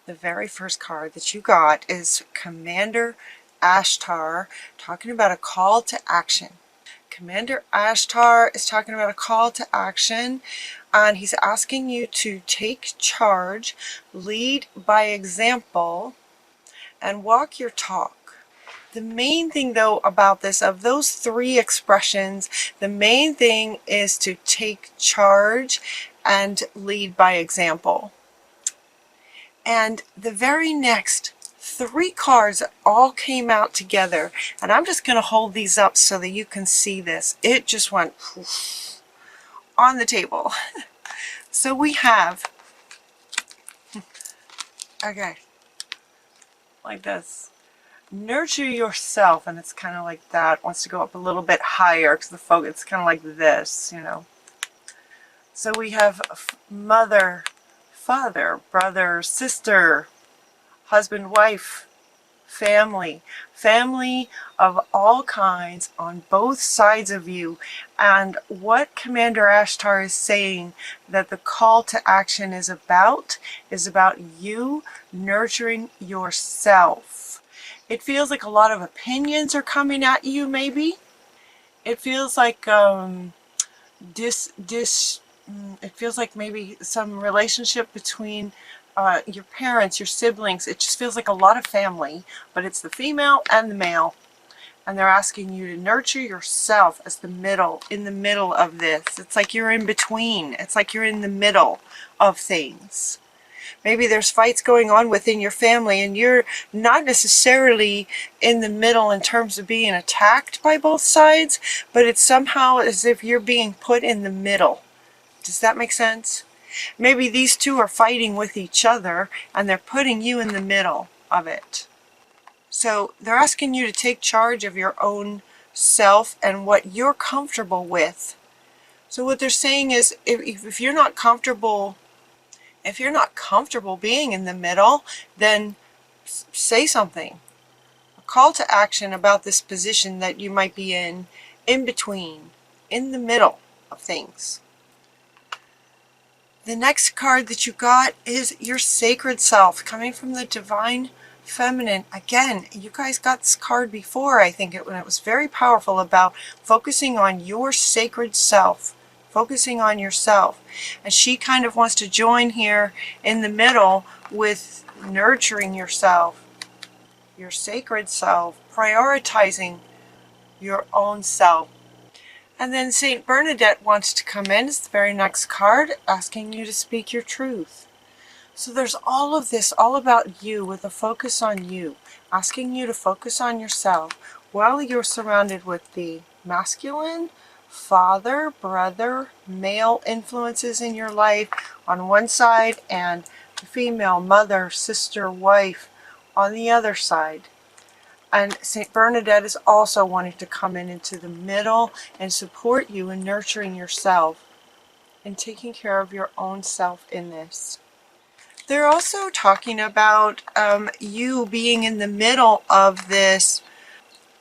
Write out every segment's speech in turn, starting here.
The very first card that you got is Commander Ashtar, talking about a call to action. Commander Ashtar is talking about a call to action, and he's asking you to take charge, lead by example, and walk your talk. The main thing though about this, of those three expressions, the main thing is to take charge and lead by example. And the very next three cards all came out together, and I'm just going to hold these up so that you can see this. It just went poof on the table. So we have, okay, like this. Nurture yourself, and it's kind of like that. It wants to go up a little bit higher because the focus, it's kind of like this, you know. So we have mother, father, brother, sister, husband, wife, family of all kinds on both sides of you. And what Commander Ashtar is saying that the call to action is about you nurturing yourself. It feels like a lot of opinions are coming at you, maybe. It feels like it feels like maybe some relationship between your parents, your siblings. It just feels like a lot of family, but it's the female and the male. And they're asking you to nurture yourself as in the middle of this. It's like you're in between. It's like you're in the middle of things. Maybe there's fights going on within your family and you're not necessarily in the middle in terms of being attacked by both sides, but it's somehow as if you're being put in the middle. Does that make sense? Maybe these two are fighting with each other and they're putting you in the middle of it. So they're asking you to take charge of your own self and what you're comfortable with. So what they're saying is if you're not comfortable being in the middle, then say something. A call to action about this position that you might be in between, in the middle of things. The next card that you got is your sacred self, coming from the divine feminine. Again, you guys got this card before, I think, when it was very powerful about focusing on your sacred self, focusing on yourself. And she kind of wants to join here in the middle with nurturing yourself, your sacred self, prioritizing your own self. And then Saint Bernadette wants to come in. It's the very next card, asking you to speak your truth. So there's all of this, all about you, with a focus on you, asking you to focus on yourself while you're surrounded with the masculine, father, brother, male influences in your life on one side and the female, mother, sister, wife on the other side. And St. Bernadette is also wanting to come into the middle and support you in nurturing yourself and taking care of your own self in this. They're also talking about you being in the middle of this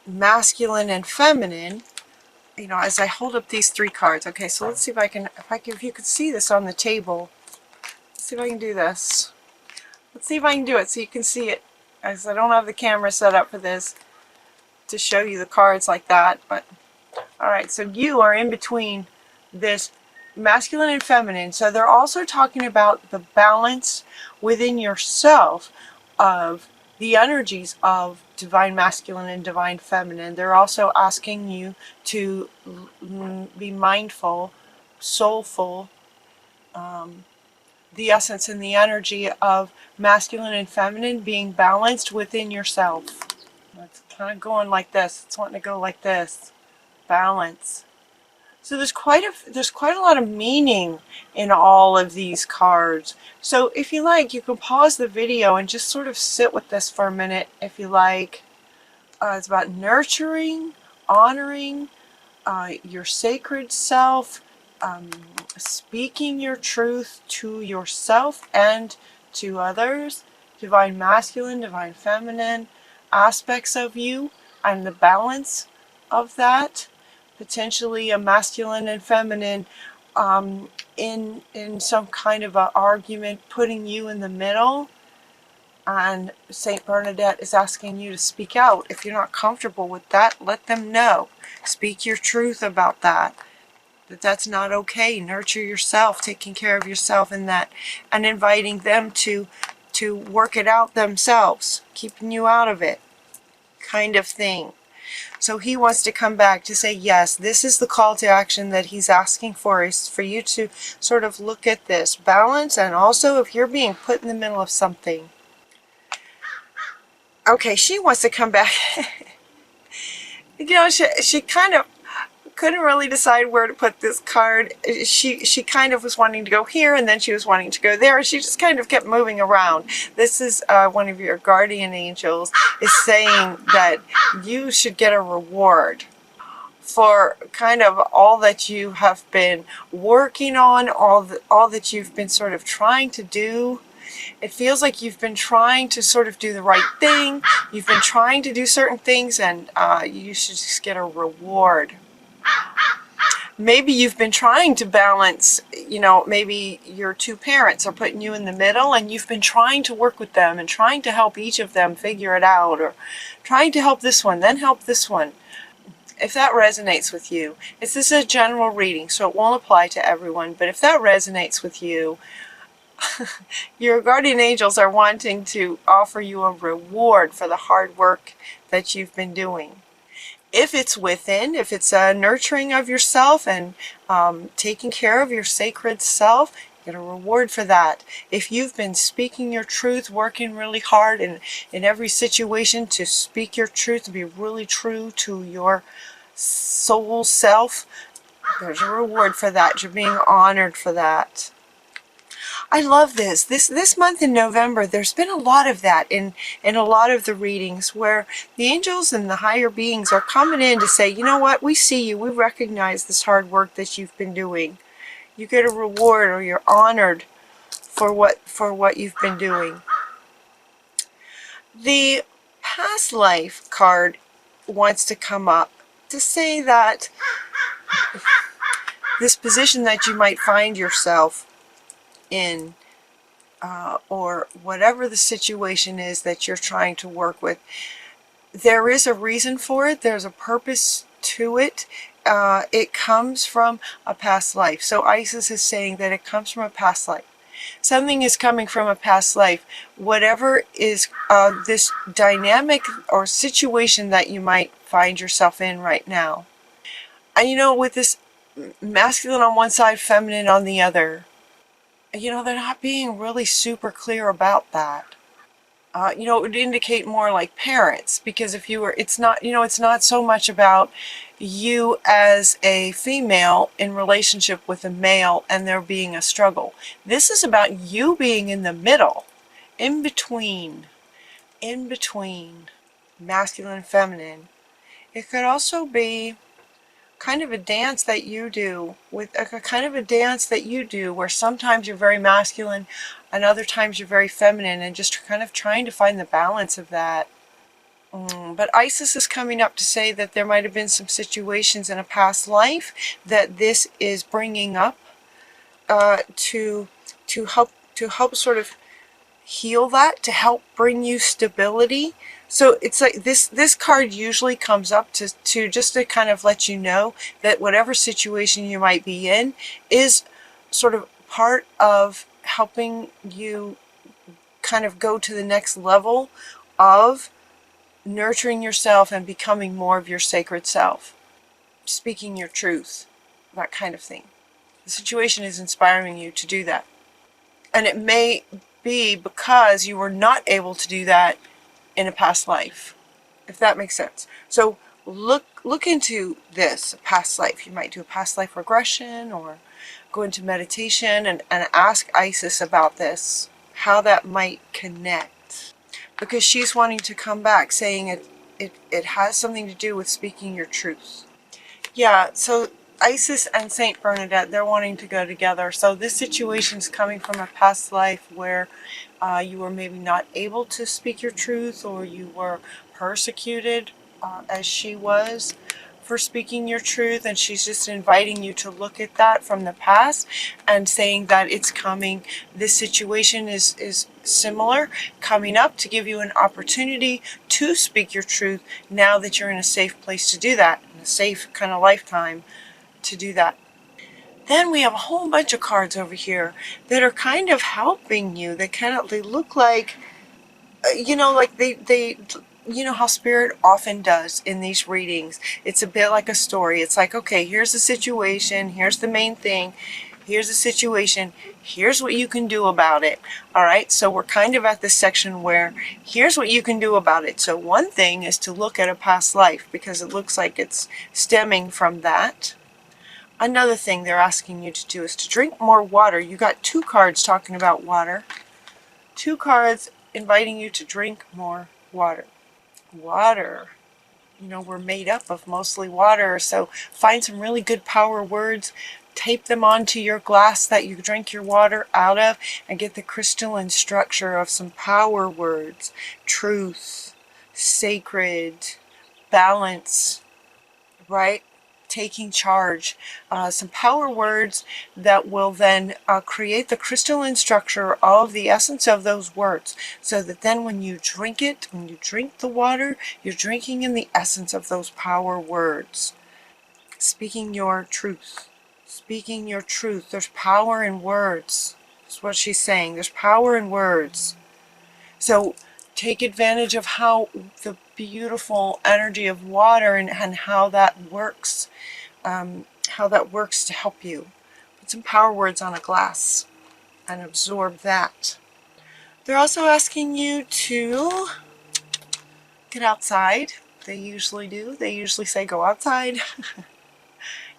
masculine and feminine. You know, as I hold up these three cards. Okay, so let's see if you could see this on the table. Let's see if I can do this. Let's see if I can do it so you can see it. As I don't have the camera set up for this to show you the cards like that, but alright, so you are in between this masculine and feminine. So they're also talking about the balance within yourself of the energies of divine masculine and divine feminine. They're also asking you to be mindful, soulful, the essence and the energy of masculine and feminine being balanced within yourself. It's kind of going like this. It's wanting to go like this. Balance. So there's quite a lot of meaning in all of these cards. So if you like, you can pause the video and just sort of sit with this for a minute if you like. It's about nurturing, honoring your sacred self, speaking your truth to yourself and to others, divine masculine, divine feminine aspects of you and the balance of that, potentially a masculine and feminine in some kind of an argument, putting you in the middle. And Saint Bernadette is asking you to speak out. If you're not comfortable with that, let them know. Speak your truth about that. That's not okay. Nurture yourself, taking care of yourself in that, and inviting them to work it out themselves, keeping you out of it, kind of thing. So he wants to come back to say, yes, this is the call to action that he's asking for, is for you to sort of look at this balance, and also if you're being put in the middle of something. Okay, she wants to come back. You know, she kind of couldn't really decide where to put this card. She kind of was wanting to go here, and then she was wanting to go there, and she just kind of kept moving around. This is one of your guardian angels is saying that you should get a reward for kind of all that you have been working on, all that you've been sort of trying to do. It feels like you've been trying to sort of do the right thing. You've been trying to do certain things, and you should just get a reward. Maybe you've been trying to balance, you know, maybe your two parents are putting you in the middle, and you've been trying to work with them and trying to help each of them figure it out, or trying to help this one, then help this one. If that resonates with you, this is a general reading, so it won't apply to everyone, but if that resonates with you, your guardian angels are wanting to offer you a reward for the hard work that you've been doing. If it's within, if it's a nurturing of yourself and taking care of your sacred self, get a reward for that. If you've been speaking your truth, working really hard in every situation to speak your truth, to be really true to your soul self, there's a reward for that. You're being honored for that. I love this. This month in November, there's been a lot of that in a lot of the readings, where the angels and the higher beings are coming in to say, you know what, we see you, we recognize this hard work that you've been doing. You get a reward, or you're honored for what you've been doing. The past life card wants to come up to say that this position that you might find yourself in, or whatever the situation is that you're trying to work with, there is a reason for it. There's a purpose to it. It comes from a past life. So Isis is saying that it comes from a past life. Something is coming from a past life. Whatever is this dynamic or situation that you might find yourself in right now. And you know, with this masculine on one side, feminine on the other, you know, they're not being really super clear about that. You know, it would indicate more like parents, because if you were, it's not, you know, it's not so much about you as a female in relationship with a male and there being a struggle. This is about you being in the middle, in between masculine and feminine. It could also be kind of a dance that you do, with a kind of a dance that you do where sometimes you're very masculine and other times you're very feminine, and just kind of trying to find the balance of that. But Isis is coming up to say that there might have been some situations in a past life that this is bringing up to help sort of heal that, to help bring you stability. So it's like this card usually comes up to just to kind of let you know that whatever situation you might be in is sort of part of helping you kind of go to the next level of nurturing yourself and becoming more of your sacred self, speaking your truth, that kind of thing. The situation is inspiring you to do that. And it may be because you were not able to do that in a past life, if that makes sense. So look into this past life. You might do a past life regression, or go into meditation and ask Isis about this, how that might connect, because she's wanting to come back saying it has something to do with speaking your truth. Yeah, so Isis and Saint Bernadette, they're wanting to go together. So this situation is coming from a past life where you were maybe not able to speak your truth, or you were persecuted as she was for speaking your truth, and she's just inviting you to look at that from the past and saying that it's coming. This situation is similar, coming up to give you an opportunity to speak your truth now that you're in a safe place to do that, in a safe kind of lifetime to do that. Then we have a whole bunch of cards over here that are kind of helping you. They look like, like they you know how spirit often does in these readings. It's a bit like a story. It's like, okay, here's the situation, here's the main thing, here's the situation, here's what you can do about it. All right, so we're kind of at this section where here's what you can do about it. So one thing is to look at a past life, because it looks like it's stemming from that. Another thing they're asking you to do is to drink more water. You got 2 cards talking about water. 2 cards inviting you to drink more water. Water. We're made up of mostly water, so find some really good power words, tape them onto your glass that you drink your water out of, and get the crystalline structure of some power words. Truth, sacred, balance, right? Taking charge, some power words that will then create the crystalline structure of the essence of those words, so that then when you drink it, when you drink the water, you're drinking in the essence of those power words. Speaking your truth. Speaking your truth. There's power in words. That's what she's saying. There's power in words. So take advantage of how the beautiful energy of water and how that works. How that works to help you. Put some power words on a glass and absorb that. They're also asking you to get outside. They usually do. They usually say go outside.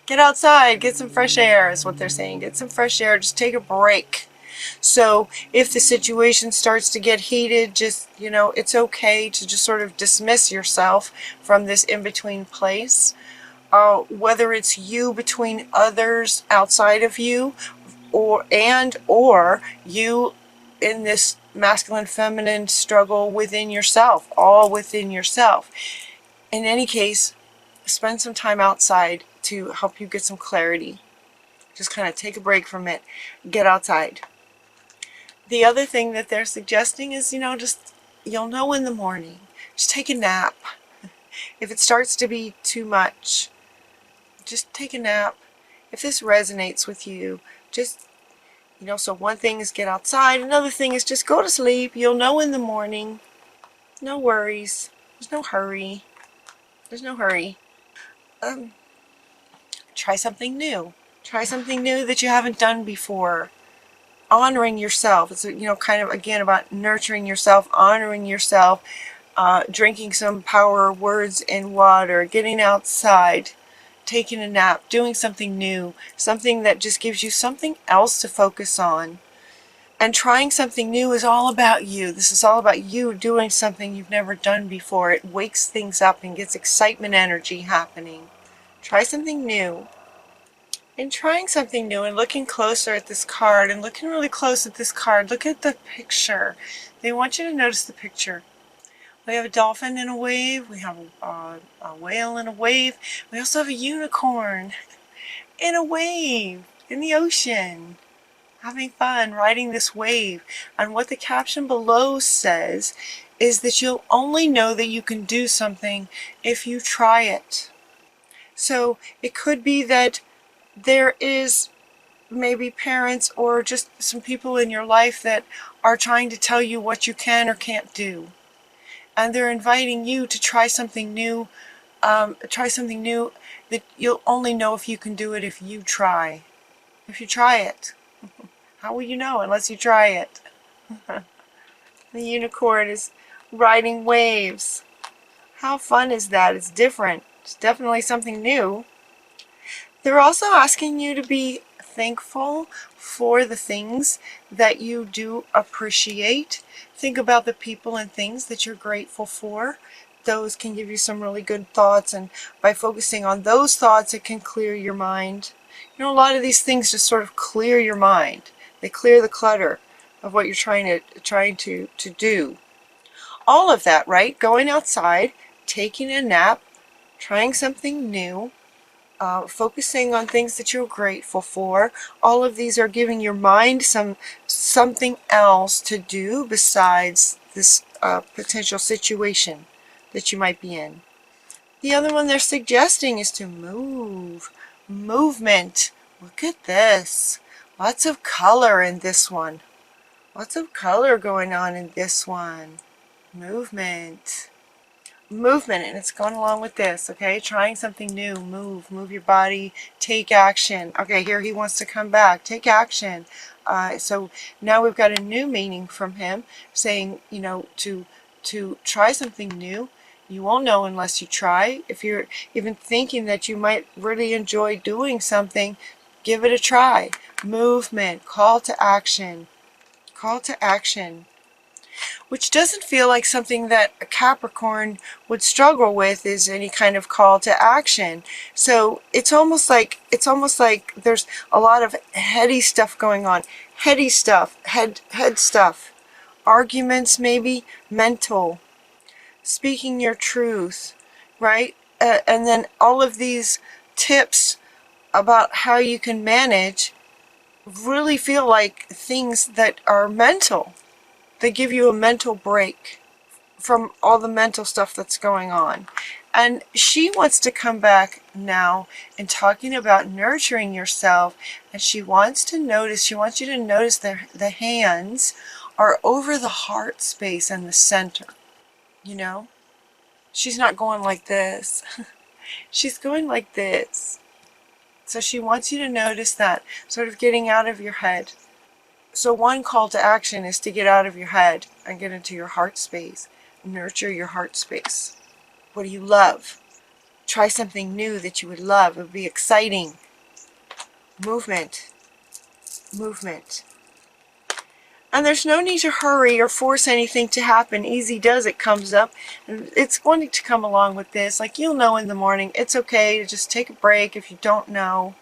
Get outside, get some fresh air is what they're saying. Get some fresh air, just take a break. So if the situation starts to get heated, just, it's okay to just sort of dismiss yourself from this in-between place. Whether it's you between others outside of you, or you in this masculine feminine struggle within yourself, all within yourself. In any case, spend some time outside to help you get some clarity. Just kind of take a break from it, get outside. The other thing that they're suggesting is, you'll know in the morning. Just take a nap. If it starts to be too much, just take a nap. If this resonates with you, just, so one thing is get outside. Another thing is just go to sleep. You'll know in the morning. No worries. There's no hurry. There's no hurry. Try something new. Try something new that you haven't done before. Honoring yourself. It's, kind of, again, about nurturing yourself, honoring yourself, drinking some power words in water, getting outside, taking a nap, doing something new, something that just gives you something else to focus on. And trying something new is all about you. This is all about you doing something you've never done before. It wakes things up and gets excitement energy happening. Try something new. In trying something new and looking closer at this card and looking really close at this card, look at the picture. They want you to notice the picture. We have a dolphin in a wave. We have a whale in a wave. We also have a unicorn in a wave in the ocean, having fun riding this wave. And what the caption below says is that you'll only know that you can do something if you try it. So it could be that there is maybe parents or just some people in your life that are trying to tell you what you can or can't do. And they're inviting you to try something new, that you'll only know if you can do it if you try. If you try it. How will you know unless you try it? The unicorn is riding waves. How fun is that? It's different. It's definitely something new. They're also asking you to be thankful for the things that you do appreciate. Think about the people and things that you're grateful for. Those can give you some really good thoughts, and by focusing on those thoughts, it can clear your mind. A lot of these things just sort of clear your mind. They clear the clutter of what you're trying to do. All of that, right? Going outside, taking a nap, trying something new, focusing on things that you're grateful for. All of these are giving your mind something else to do besides this potential situation that you might be in. The other one they're suggesting is to move. Movement. Look at this. Lots of color in this one. Lots of color going on in this one. Movement. Movement, and it's going along with this, okay? Trying something new. Move your body, take action. Okay, here he wants to come back. Take action. So now we've got a new meaning from him saying, you know, to try something new. You won't know unless you try. If you're even thinking that you might really enjoy doing something, give it a try. Movement, call to action. Call to action. Which doesn't feel like something that a Capricorn would struggle with, is any kind of call to action. So it's almost like there's a lot of heady stuff going on. Heady stuff, head stuff. Arguments maybe, mental. Speaking your truth, right? And then all of these tips about how you can manage really feel like things that are mental. They give you a mental break from all the mental stuff that's going on. And she wants to come back now and talking about nurturing yourself. And she wants you to notice the hands are over the heart space and the center. You know? She's not going like this. She's going like this. So she wants you to notice that, sort of getting out of your head. So one call to action is to get out of your head and get into your heart space. Nurture your heart space. What do you love? Try something new that you would love. It would be exciting. Movement. Movement. And there's no need to hurry or force anything to happen. Easy does it comes up. And it's going to come along with this. Like, you'll know in the morning. It's okay to just take a break if you don't know.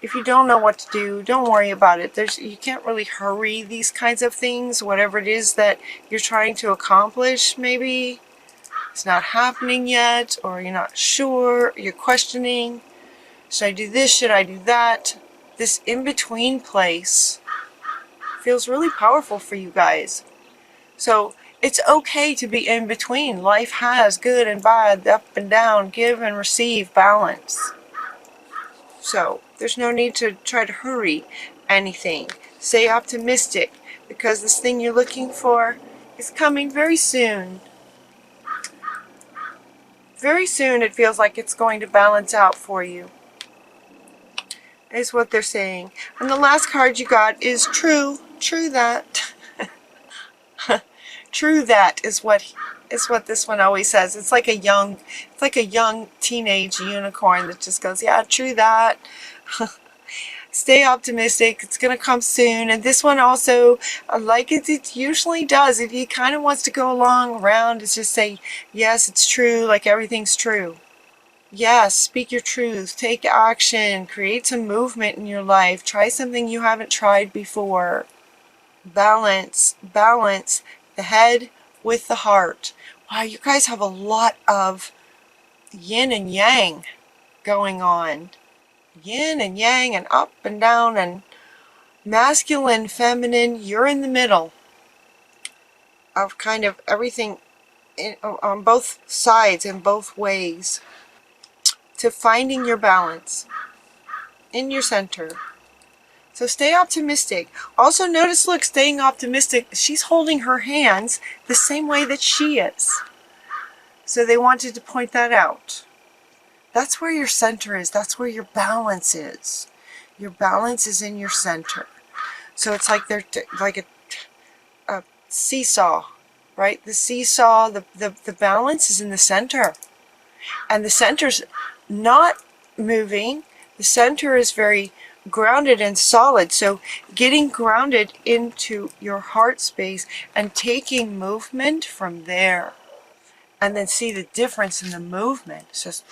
If you don't know what to do, don't worry about it. You can't really hurry these kinds of things. Whatever it is that you're trying to accomplish, maybe it's not happening yet, or you're not sure, you're questioning. Should I do this? Should I do that? This in-between place feels really powerful for you guys. So it's okay to be in between. Life has good and bad, up and down, give and receive, balance. So there's no need to try to hurry anything. Stay optimistic, because this thing you're looking for is coming very soon. Very soon it feels like it's going to balance out for you, is what they're saying. And the last card you got is true. True that. True that is what this one always says. It's like a young teenage unicorn that just goes, yeah, true that. Stay optimistic. It's going to come soon. And this one also, like it usually does, if he kind of wants to go along around, it's just say, yes, it's true, like everything's true. Yes, speak your truth. Take action. Create some movement in your life. Try something you haven't tried before. Balance. Balance the head with the heart. Wow, you guys have a lot of yin and yang going on. Yin and yang and up and down and masculine, feminine. You're in the middle of kind of everything on both sides in both ways, to finding your balance in your center. So stay optimistic. Also notice, look, staying optimistic, she's holding her hands the same way that she is. So they wanted to point that out. That's where your center is. That's where your balance is. Your balance is in your center. So it's like they're like a seesaw, right? The seesaw, the balance is in the center. And the center's not moving. The center is very grounded and solid. So getting grounded into your heart space and taking movement from there. And then see the difference in the movement. It's just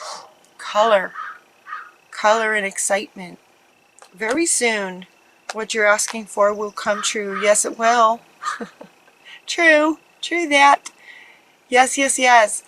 color and excitement. Very soon, what you're asking for will come true. Yes, it will. True that. Yes, yes, yes.